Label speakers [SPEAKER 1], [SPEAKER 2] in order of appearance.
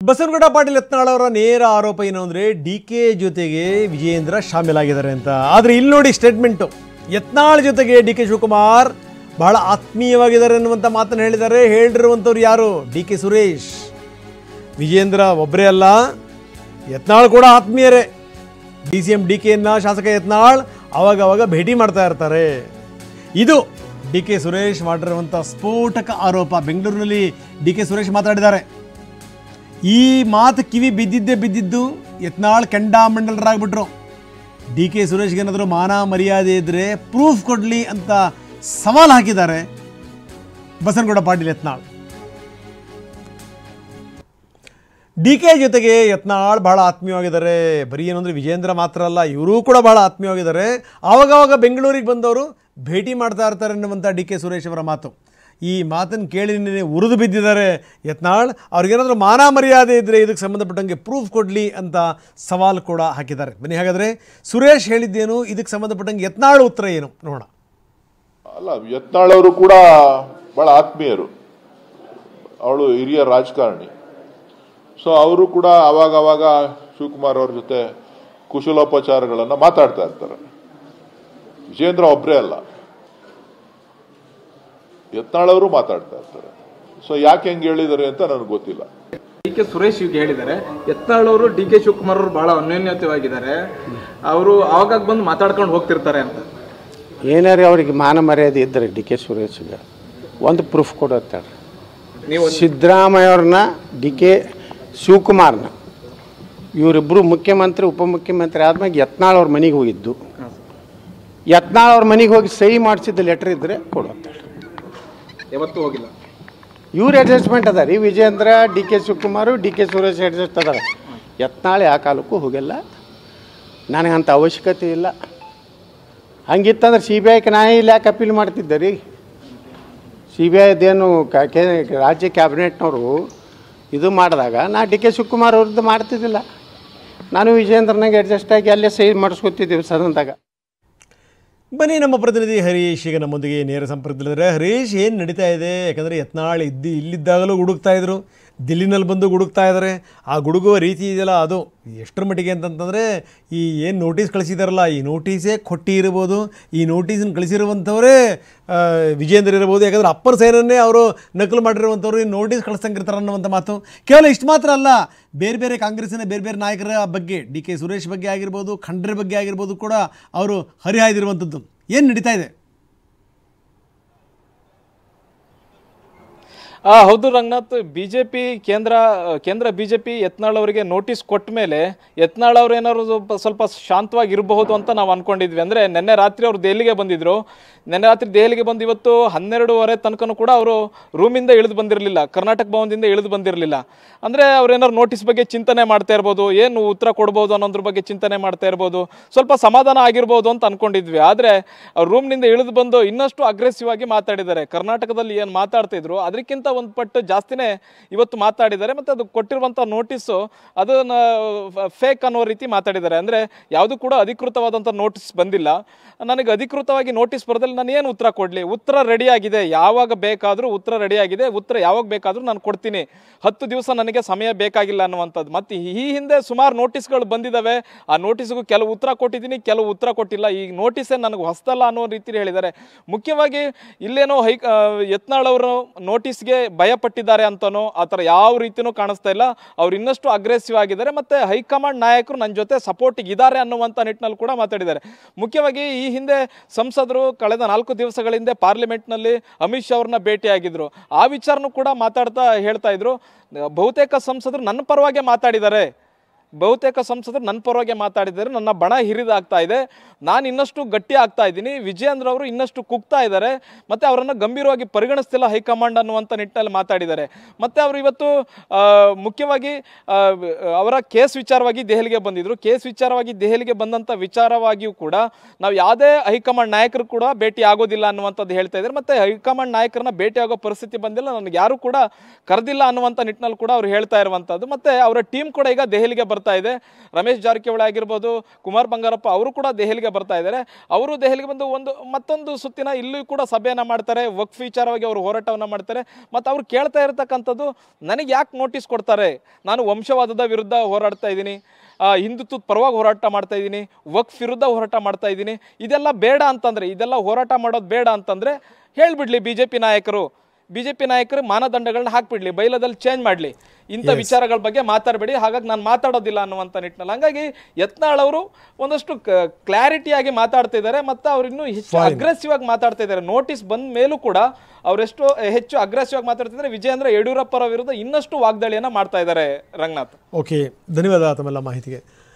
[SPEAKER 1] ಬಸನಗೌಡ ಪಾಟೀಲ್ ಯತ್ನಾಳ್ ಅವರ ನೇರ ಆರೋಪ ಏನು ಅಂದರೆ ಡಿಕೆ ಜೊತೆಗೆ ವಿಜಯೇಂದ್ರ ಶಾಮೀಲಾಗಿದ್ದಾರೆ ಅಂತ. ಆದರೆ ಇಲ್ಲಿ ನೋಡಿ ಸ್ಟೇಟ್ಮೆಂಟು, ಯತ್ನಾಳ್ ಜೊತೆಗೆ ಡಿಕೆ ಶಿವಕುಮಾರ್ ಬಹಳ ಆತ್ಮೀಯವಾಗಿದ್ದಾರೆ ಅನ್ನುವಂಥ ಮಾತನ್ನು ಹೇಳಿದ್ದಾರೆ. ಹೇಳಿರುವಂಥವ್ರು ಯಾರು? ಡಿಕೆ ಸುರೇಶ್. ವಿಜಯೇಂದ್ರ ಒಬ್ಬರೇ ಅಲ್ಲ, ಯತ್ನಾಳ್ ಕೂಡ ಆತ್ಮೀಯರೇ. DCM ಡಿಕೆಯನ್ನು ಶಾಸಕ ಯತ್ನಾಳ್ ಅವಾಗವಾಗ ಭೇಟಿ ಮಾಡ್ತಾ ಇರ್ತಾರೆ. ಇದು ಡಿಕೆ ಸುರೇಶ್ ಮಾಡಿರುವಂಥ ಸ್ಫೋಟಕ ಆರೋಪ. ಬೆಂಗಳೂರಿನಲ್ಲಿ ಡಿಕೆ ಸುರೇಶ್ ಮಾತಾಡಿದ್ದಾರೆ. ಈ ಮಾತು ಕಿವಿ ಬಿದ್ದಿದ್ದು ಯತ್ನಾಳ್ ಕೆಂಡಾಮಂಡಲರಾಗ್ಬಿಟ್ರು. ಡಿಕೆ ಸುರೇಶ್ಗೆ ಏನಾದರೂ ಮಾನ ಮರ್ಯಾದೆ ಇದ್ದರೆ ಪ್ರೂಫ್ ಕೊಡಲಿ ಅಂತ ಸವಾಲು ಹಾಕಿದ್ದಾರೆ ಬಸನಗೌಡ ಪಾಟೀಲ್ ಯತ್ನಾಳ್. ಡಿಕೆ ಜೊತೆಗೆ ಯತ್ನಾಳ್ ಬಹಳ ಆತ್ಮೀಯವಾಗಿದ್ದಾರೆ. ಬರೀ ಏನು ಅಂದರೆ ವಿಜಯೇಂದ್ರ ಮಾತ್ರ ಅಲ್ಲ, ಇವರೂ ಕೂಡ ಬಹಳ ಆತ್ಮೀಯವಾಗಿದ್ದಾರೆ. ಆವಾಗವಾಗ ಬೆಂಗಳೂರಿಗೆ ಬಂದವರು ಭೇಟಿ ಮಾಡ್ತಾ ಇರ್ತಾರೆ ಅನ್ನುವಂಥ ಡಿಕೆ ಸುರೇಶ್ ಅವರ ಮಾತು. ಈ ಮಾತನ್ನು ಕೇಳಿ ಉರಿದು ಬಿದ್ದಿದ್ದಾರೆ ಯತ್ನಾಳ್. ಅವ್ರಿಗೇನಾದರೂ ಮಾನ ಮರ್ಯಾದೆ ಇದ್ದರೆ ಇದಕ್ಕೆ ಸಂಬಂಧಪಟ್ಟಂಗೆ ಪ್ರೂಫ್ ಕೊಡಲಿ ಅಂತ ಸವಾಲು ಕೂಡ ಹಾಕಿದ್ದಾರೆ. ಬನ್ನಿ ಹಾಗಾದರೆ ಸುರೇಶ್ ಹೇಳಿದ್ದೇನು, ಇದಕ್ಕೆ ಸಂಬಂಧಪಟ್ಟಂಗೆ ಯತ್ನಾಳ್ ಉತ್ತರ ಏನು ನೋಡೋಣ.
[SPEAKER 2] ಅಲ್ಲ, ಯತ್ನಾಳ್ ಅವರು ಕೂಡ ಬಹಳ ಆತ್ಮೀಯರು, ಅವಳು ಹಿರಿಯ ರಾಜಕಾರಣಿ. ಸೊ ಅವರು ಕೂಡ ಅವಾಗ ಶಿವಕುಮಾರ್ ಅವ್ರ ಜೊತೆ ಕುಶಲೋಪಚಾರಗಳನ್ನು ಮಾತಾಡ್ತಾ ಇರ್ತಾರೆ. ವಿಜಯೇಂದ್ರ ಒಬ್ಬರೇ ಅಲ್ಲ, ಯತ್ನಾಳ್ ಅವರು ಮಾತಾಡ್ತಾ ಇರ್ತಾರೆ. ಸೊ ಯಾಕೆ ಹೆಂಗೆ ಹೇಳಿದ್ದಾರೆ ಅಂತ ನನಗೆ ಗೊತ್ತಿಲ್ಲ.
[SPEAKER 3] ಡಿಕೆ ಸುರೇಶ್ ಈಗ ಹೇಳಿದ್ದಾರೆ, ಯತ್ನಾಳ್ ಅವರು ಡಿಕೆ ಶಿವಕುಮಾರ್ ಅವರು ಬಹಳ ಅನ್ಯೋನ್ಯತೆವಾಗಿದ್ದಾರೆ, ಅವರು ಆವಾಗ ಬಂದು ಮಾತಾಡ್ಕೊಂಡು ಹೋಗ್ತಿರ್ತಾರೆ ಅಂತ.
[SPEAKER 4] ಏನಾರು ಅವ್ರಿಗೆ ಮಾನ ಮರ್ಯಾದೆ ಇದ್ದರೆ ಡಿಕೆ ಸುರೇಶ್ಗೆ ಒಂದು ಪ್ರೂಫ್ ಕೊಡುತ್ತಾರೆ. ನೀವು ಸಿದ್ದರಾಮಯ್ಯ ಅವ್ರನ್ನ ಡಿಕೆ ಶಿವಕುಮಾರ್ನ ಇವರಿಬ್ಬರು ಮುಖ್ಯಮಂತ್ರಿ ಉಪಮುಖ್ಯಮಂತ್ರಿ ಆದ್ಮೇಲೆ ಯತ್ನಾಳ್ ಅವ್ರ ಮನೆಗೆ ಹೋಗಿದ್ದು, ಯತ್ನಾಳ್ ಅವ್ರ ಮನೆಗೆ ಹೋಗಿ ಸಹಿ ಮಾಡಿಸಿದ ಲೆಟರ್ ಇದ್ದರೆ ಕೊಡುತ್ತಾರೆ.
[SPEAKER 3] ಯಾವತ್ತೂ ಹೋಗಿಲ್ಲ.
[SPEAKER 4] ಇವ್ರು ಅಡ್ಜಸ್ಟ್ಮೆಂಟ್ ಅದ ರೀ, Vijayendra DK Shivakumar DK Suresh adjust ಅದಾರ. ಯತ್ನಾಳ್ ಯಾವ ಕಾಲಕ್ಕೂ ಹೋಗಿಲ್ಲ, ನನಗಂತ ಅವಶ್ಯಕತೆ ಇಲ್ಲ. ಹಂಗಿತ್ತಂದ್ರೆ CBIಗೆ ನಾ ಇಲ್ಲಿ ಯಾಕೆ ಅಪೀಲ್ ಮಾಡ್ತಿದ್ದೆ ರೀ? CBIದೇನು ರಾಜ್ಯ ಕ್ಯಾಬಿನೆಟ್ನವರು ಇದು ಮಾಡಿದಾಗ ನಾ ಡಿಕೆ ಶಿವಕುಮಾರ್ ಅವ್ರದ್ದು ಮಾಡ್ತಿದ್ದಿಲ್ಲ. ನಾನು ವಿಜಯೇಂದ್ರನಾಗೆ ಅಡ್ಜಸ್ಟ್ ಆಗಿ ಅಲ್ಲೇ ಸಹಿ ಮಾಡಿಸ್ಕೊತಿದ್ದೀವಿ ಸದನದಾಗ.
[SPEAKER 1] ಬನ್ನಿ, ನಮ್ಮ ಪ್ರತಿನಿಧಿ ಹರೀಶ್ ಈಗ ನಮ್ಮೊಂದಿಗೆ ನೇರ ಸಂಪರ್ಕದಲ್ಲಿದ್ದಾರೆ. ಹರೀಶ್, ಏನು ನಡೀತಾ ಇದೆ? ಯಾಕಂದರೆ ಯತ್ನಾಳ್ ಇಲ್ಲಿದ್ದಾಗಲೂ ಗುಡುಕ್ತಾ ಇದ್ರು, ದಿಲ್ಲಿನಲ್ಲಿ ಬಂದು ಗುಡುಕ್ತಾ ಇದ್ದಾರೆ. ಆ ಗುಡುಗುವ ರೀತಿ ಇದೆಯಲ್ಲ, ಅದು ಎಷ್ಟರ ಮಟ್ಟಿಗೆ ಅಂತಂತಂದರೆ ಈ ಏನು ನೋಟಿಸ್ ಕಳಿಸಿದಾರಲ್ಲ, ಈ ನೋಟಿಸೇ ಕೊಟ್ಟಿ ಇರ್ಬೋದು. ಈ ನೋಟಿಸನ್ನು ಕಳಿಸಿರುವಂಥವರೇ ವಿಜಯೇಂದ್ರ ಇರ್ಬೋದು. ಯಾಕಂದರೆ ಅಪ್ಪರ್ ಸೈನನ್ನೇ ಅವರು ನಕಲು ಮಾಡಿರುವಂಥವ್ರು ಈ ನೋಟಿಸ್ ಕಳಿಸಂಗಿರ್ತಾರೆ ಅನ್ನುವಂಥ ಮಾತು. ಕೇವಲ ಇಷ್ಟು ಮಾತ್ರ ಅಲ್ಲ, ಬೇರೆ ಬೇರೆ ಕಾಂಗ್ರೆಸ್ಸಿನ ಬೇರೆ ಬೇರೆ ನಾಯಕರ ಬಗ್ಗೆ, DK ಸುರೇಶ್ ಬಗ್ಗೆ ಆಗಿರ್ಬೋದು, ಖಂಡ್ರೆ ಬಗ್ಗೆ ಆಗಿರ್ಬೋದು ಕೂಡ ಅವರು ಹರಿಹಾಯ್ದಿರುವಂಥದ್ದು. ಏನು ನಡೀತಾ ಇದೆ?
[SPEAKER 3] ಹೌದು ರಂಗನಾಥ್, ಬಿಜೆಪಿ ಕೇಂದ್ರ ಬಿಜೆಪಿ ಯತ್ನಾಳ್ ಅವರಿಗೆ ನೋಟಿಸ್ ಕೊಟ್ಟ ಮೇಲೆ ಯತ್ನಾಳ್ ಅವ್ರು ಏನಾದ್ರು ಸ್ವಲ್ಪ ಶಾಂತವಾಗಿರಬಹುದು ಅಂತ ನಾವು ಅನ್ಕೊಂಡಿದ್ವಿ. ಅಂದರೆ ನಿನ್ನೆ ರಾತ್ರಿ ಅವರು ದೆಹಲಿಗೆ ಬಂದಿದ್ರು. ನಿನ್ನೆ ರಾತ್ರಿ ದೆಹಲಿಗೆ ಬಂದು ಇವತ್ತು 12:30 ತನಕನೂ ಕೂಡ ಅವರು ರೂಮಿಂದ ಇಳಿದು ಬಂದಿರಲಿಲ್ಲ, ಕರ್ನಾಟಕ ಭವನದಿಂದ ಇಳಿದು ಬಂದಿರಲಿಲ್ಲ. ಅಂದರೆ ಅವ್ರೇನಾದ್ರು ನೋಟಿಸ್ ಬಗ್ಗೆ ಚಿಂತನೆ ಮಾಡ್ತಾ ಇರ್ಬೋದು, ಏನು ಉತ್ತರ ಕೊಡ್ಬೋದು ಅನ್ನೋದ್ರ ಬಗ್ಗೆ ಚಿಂತನೆ ಮಾಡ್ತಾ ಇರ್ಬೋದು, ಸ್ವಲ್ಪ ಸಮಾಧಾನ ಆಗಿರ್ಬೋದು ಅಂತ ಅನ್ಕೊಂಡಿದ್ವಿ. ಆದರೆ ಅವ್ರು ರೂಮ್ನಿಂದ ಇಳಿದು ಬಂದು ಇನ್ನಷ್ಟು ಅಗ್ರೆಸಿವ್ ಆಗಿ ಮಾತಾಡಿದ್ದಾರೆ. ಕರ್ನಾಟಕದಲ್ಲಿ ಏನು ಮಾತಾಡ್ತಿದ್ರು ಅದಕ್ಕಿಂತ ಒಂದು ಪಟ್ಟು ಜಾಸ್ತಿನೇ ಇವತ್ತು ಮಾತಾಡಿದ್ದಾರೆ. ಮತ್ತು ಅದು ಕೊಟ್ಟಿರುವಂಥ ನೋಟಿಸು ಅದನ್ನ ಫೇಕ್ ಅನ್ನೋ ರೀತಿ ಮಾತಾಡಿದ್ದಾರೆ. ಅಂದರೆ ಯಾವುದು ಕೂಡ ಅಧಿಕೃತವಾದಂಥ ನೋಟಿಸ್ ಬಂದಿಲ್ಲ. ನನಗೆ ಅಧಿಕೃತವಾಗಿ ನೋಟಿಸ್ ಬರೋದಲ್ಲಿ ನಾನು ಏನು ಉತ್ತರ ಕೊಡಲಿ? ಉತ್ತರ ರೆಡಿಯಾಗಿದೆ, ಯಾವಾಗ ಬೇಕಾದರೂ ಉತ್ತರ ರೆಡಿಯಾಗಿದೆ, ಉತ್ತರ ಯಾವಾಗ ಬೇಕಾದರೂ ನಾನು ಕೊಡ್ತೀನಿ, 10 ದಿವಸ ನನಗೆ ಸಮಯ ಬೇಕಾಗಿಲ್ಲ ಅನ್ನುವಂಥದ್ದು. ಮತ್ತು ಈ ಹಿಂದೆ ಸುಮಾರು ನೋಟಿಸ್ಗಳು ಬಂದಿದ್ದಾವೆ, ಆ ನೋಟಿಸ್ಗೂ ಕೆಲವು ಉತ್ತರ ಕೊಟ್ಟಿದ್ದೀನಿ, ಕೆಲವು ಉತ್ತರ ಕೊಟ್ಟಿಲ್ಲ. ಈ ನೋಟಿಸೇ ನನಗೆ ಹೊಸದಲ್ಲ ಅನ್ನೋ ರೀತಿ ಹೇಳಿದ್ದಾರೆ. ಮುಖ್ಯವಾಗಿ ಇಲ್ಲೇನೋ ಯತ್ನಾಳ್ ಅವರು ನೋಟಿಸ್ಗೆ ಭಯಪಟ್ಟಿದ್ದಾರೆ ಅಂತನೋ ಆ ಥರ ಯಾವ ರೀತಿಯೂ ಕಾಣಿಸ್ತಾ ಇಲ್ಲ. ಅವ್ರು ಇನ್ನಷ್ಟು ಅಗ್ರೆಸಿವ್ ಆಗಿದ್ದಾರೆ. ಮತ್ತು ಹೈಕಮಾಂಡ್ ನಾಯಕರು ನನ್ನ ಜೊತೆ ಸಪೋರ್ಟಿಗೆ ಇದ್ದಾರೆ ಅನ್ನುವಂಥ ನಿಟ್ಟಿನಲ್ಲಿ ಕೂಡ ಮಾತಾಡಿದ್ದಾರೆ. ಮುಖ್ಯವಾಗಿ ಈ ಹಿಂದೆ ಸಂಸದರು ಕಳೆದ 4 ದಿವಸಗಳ ಹಿಂದೆ ಪಾರ್ಲಿಮೆಂಟ್ನಲ್ಲಿ ಅಮಿತ್ ಶಾ ಅವ್ರನ್ನ ಭೇಟಿಯಾಗಿದ್ರು. ಆ ವಿಚಾರನೂ ಕೂಡ ಹೇಳ್ತಾ ಇದ್ರು, ಬಹುತೇಕ ಸಂಸದರು ನನ್ನ ಪರವಾಗಿ ಮಾತಾಡಿದ್ದಾರೆ, ನನ್ನ ಬಣ ಹಿರಿದಾಗ್ತಾ ಇದೆ, ನಾನು ಇನ್ನಷ್ಟು ಗಟ್ಟಿ ಆಗ್ತಾ ಇದ್ದೀನಿ, ವಿಜಯೇಂದ್ರ ಅವರು ಇನ್ನಷ್ಟು ಕುಗ್ತಾ ಇದ್ದಾರೆ, ಮತ್ತು ಅವರನ್ನು ಗಂಭೀರವಾಗಿ ಪರಿಗಣಿಸ್ತಿಲ್ಲ ಹೈಕಮಾಂಡ್ ಅನ್ನುವಂಥ ನಿಟ್ಟಿನಲ್ಲಿ ಮಾತಾಡಿದ್ದಾರೆ. ಮತ್ತು ಅವರು ಇವತ್ತು ಮುಖ್ಯವಾಗಿ ಅವರ ಕೇಸ್ ವಿಚಾರವಾಗಿ ದೆಹಲಿಗೆ ಬಂದಿದ್ದರು. ಕೇಸ್ ವಿಚಾರವಾಗಿ ದೆಹಲಿಗೆ ಬಂದಂಥ ವಿಚಾರವಾಗಿಯೂ ಕೂಡ ನಾವು ಯಾವುದೇ ಹೈಕಮಾಂಡ್ ನಾಯಕರು ಕೂಡ ಭೇಟಿ ಆಗೋದಿಲ್ಲ ಅನ್ನುವಂಥದ್ದು ಹೇಳ್ತಾ ಇದ್ದಾರೆ. ಮತ್ತು ಹೈಕಮಾಂಡ್ ನಾಯಕರನ್ನ ಭೇಟಿ ಆಗೋ ಪರಿಸ್ಥಿತಿ ಬಂದಿಲ್ಲ, ನನಗೆ ಯಾರು ಕೂಡ ಕರೆದಿಲ್ಲ ಅನ್ನುವಂಥ ನಿಟ್ಟಿನಲ್ಲಿ ಕೂಡ ಅವ್ರು ಹೇಳ್ತಾ ಇರುವಂಥದ್ದು. ಮತ್ತು ಅವರ ಟೀಮ್ ಕೂಡ ಈಗ ದೆಹಲಿಗೆ ಬರ್ತಾ ಇದೆ. ರಮೇಶ್ ಜಾರಕಿಹೊಳಿ ಆಗಿರ್ಬೋದು, ಕುಮಾರ್ ಬಂಗಾರಪ್ಪ ಅವರು ಕೂಡ ದೆಹಲಿಗೆ ಬರ್ತಾ ಇದ್ದಾರೆ. ಅವರು ದೆಹಲಿಗೆ ಬಂದು ಮತ್ತೊಂದು ಸುತ್ತಿನ ಇಲ್ಲೂ ಕೂಡ ಸಭೆಯನ್ನು ಮಾಡ್ತಾರೆ. ವಕ್ಫ್ ವಿಚಾರವಾಗಿ ಅವರು ಹೋರಾಟವನ್ನು ಮಾಡ್ತಾರೆ. ಮತ್ತು ಅವ್ರು ಕೇಳ್ತಾ ಇರತಕ್ಕಂಥದ್ದು, ನನಗೆ ಯಾಕೆ ನೋಟಿಸ್ ಕೊಡ್ತಾರೆ, ನಾನು ವಂಶವಾದದ ವಿರುದ್ಧ ಹೋರಾಡ್ತಾ ಇದ್ದೀನಿ, ಹಿಂದುತ್ವದ ಪರವಾಗಿ ಹೋರಾಟ ಮಾಡ್ತಾ ಇದ್ದೀನಿ, ವಕ್ಫ್ ವಿರುದ್ಧ ಹೋರಾಟ ಮಾಡ್ತಾ ಇದ್ದೀನಿ, ಇದೆಲ್ಲ ಬೇಡ ಅಂತಂದರೆ, ಇದೆಲ್ಲ ಹೋರಾಟ ಮಾಡೋದು ಬೇಡ ಅಂತಂದರೆ ಹೇಳ್ಬಿಡ್ಲಿ ಬಿ ಜೆ ಪಿ ನಾಯಕರು ಮಾನದಂಡಗಳನ್ನ ಹಾಕ್ಬಿಡ್ಲಿ, ಬೈಲದಲ್ಲಿ ಚೇಂಜ್ ಮಾಡಲಿ, ಇಂಥ ವಿಚಾರಗಳ ಬಗ್ಗೆ ಮಾತಾಡಬೇಡಿ, ಹಾಗಾಗಿ ನಾನು ಮಾತಾಡೋದಿಲ್ಲ ಅನ್ನುವಂಥ ನಿಟ್ಟಿನಲ್ಲಿ. ಹಾಗಾಗಿ ಯತ್ನಾಳ್ ಅವರು ಒಂದಷ್ಟು ಕ್ಲಾರಿಟಿಯಾಗಿ ಮಾತಾಡ್ತಾ ಇದ್ದಾರೆ ಮತ್ತು ಅವ್ರು ಇನ್ನೂ ಹೆಚ್ಚು ಅಗ್ರೆಸಿವ್ ಆಗಿ ಮಾತಾಡ್ತಾ ಇದ್ದಾರೆ. ನೋಟಿಸ್ ಬಂದ ಮೇಲೂ ಕೂಡ ಅವರೆಷ್ಟು ಹೆಚ್ಚು ಅಗ್ರೆಸಿವ್ ಆಗಿ ಮಾತಾಡ್ತಿದ್ದಾರೆ. ವಿಜಯೇಂದ್ರ ಯಡಿಯೂರಪ್ಪರ ವಿರುದ್ಧ ಇನ್ನಷ್ಟು ವಾಗ್ದಾಳಿಯನ್ನು ಮಾಡ್ತಾ ಇದ್ದಾರೆ. ರಂಗನಾಥ್,
[SPEAKER 1] ಓಕೆ, ಧನ್ಯವಾದ ತಮ್ಮೆಲ್ಲ ಮಾಹಿತಿಗೆ.